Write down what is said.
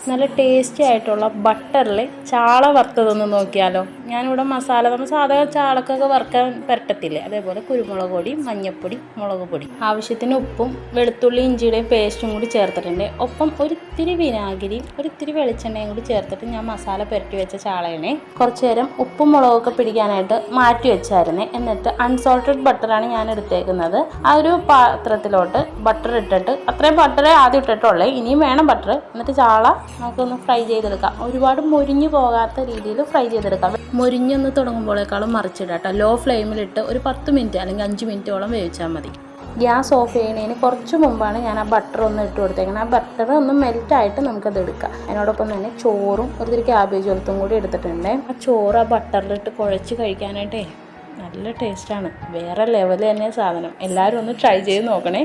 നല്ല ടേസ്റ്റി ആയിട്ടുള്ള ബട്ടറിൽ ചാള വറുത്തതൊന്ന് നോക്കിയാലോ. ഞാനിവിടെ മസാല നമ്മൾ സാധാരണ ചാളക്കൊക്കെ വറുക്കാൻ പുരട്ടത്തില്ലേ, അതേപോലെ കുരുമുളക് പൊടി, മഞ്ഞൾപ്പൊടി, മുളക് പൊടി, ആവശ്യത്തിന് ഉപ്പും വെളുത്തുള്ളി ഇഞ്ചിയുടെയും പേസ്റ്റും കൂടി ചേർത്തിട്ടുണ്ട്. ഒപ്പം ഒരിത്തിരി വിനാഗിരിയും ഒരിത്തിരി വെളിച്ചെണ്ണയും കൂടി ചേർത്തിട്ട് ഞാൻ മസാല പുരട്ടി വെച്ച ചാളേനെ കുറച്ച് നേരം ഉപ്പും മുളകൊക്കെ പിടിക്കാനായിട്ട് മാറ്റി വെച്ചായിരുന്നേ. എന്നിട്ട് അൺസോൾട്ടഡ് ബട്ടറാണ് ഞാൻ എടുത്തേക്കുന്നത്. ആ ഒരു പാത്രത്തിലോട്ട് ബട്ടർ ഇട്ടിട്ട്, അത്രയും ബട്ടറേ ആദ്യം ഇട്ടിട്ടുള്ളേ, ഇനിയും വേണം ബട്ടർ. എന്നിട്ട് ചാള നമുക്കൊന്ന് ഫ്രൈ ചെയ്തെടുക്കാം. ഒരുപാട് മുരിഞ്ഞു പോകാത്ത രീതിയിൽ ഫ്രൈ ചെയ്തെടുക്കാം. മുരിഞ്ഞൊന്ന് തുടങ്ങുമ്പോഴേക്കാളും മറിച്ചിടാം കേട്ടോ. ലോ ഫ്ലെയിമിലിട്ട് ഒരു 10 മിനിറ്റ് അല്ലെങ്കിൽ 5 മിനിറ്റോളം വേവിച്ചാൽ മതി. ഗ്യാസ് ഓഫ് ചെയ്യുന്നതിന് കുറച്ച് മുമ്പാണ് ഞാൻ ആ ബട്ടർ ഒന്ന് ഇട്ട് കൊടുത്തേക്കുന്നത്. ആ ബട്ടർ ഒന്ന് മെൽറ്റായിട്ട് നമുക്കത് എടുക്കാം. അതിനോടൊപ്പം തന്നെ ചോറും ഒരു ക്യാബേജ് വലുത്തും കൂടി എടുത്തിട്ടുണ്ട്. ആ ചോറ് ആ ബട്ടറിലിട്ട് കുഴച്ച് കഴിക്കാനായിട്ടേ നല്ല ടേസ്റ്റാണ്. വേറെ ലെവൽ തന്നെ സാധനം. എല്ലാവരും ഒന്ന് ട്രൈ ചെയ്ത് നോക്കണേ.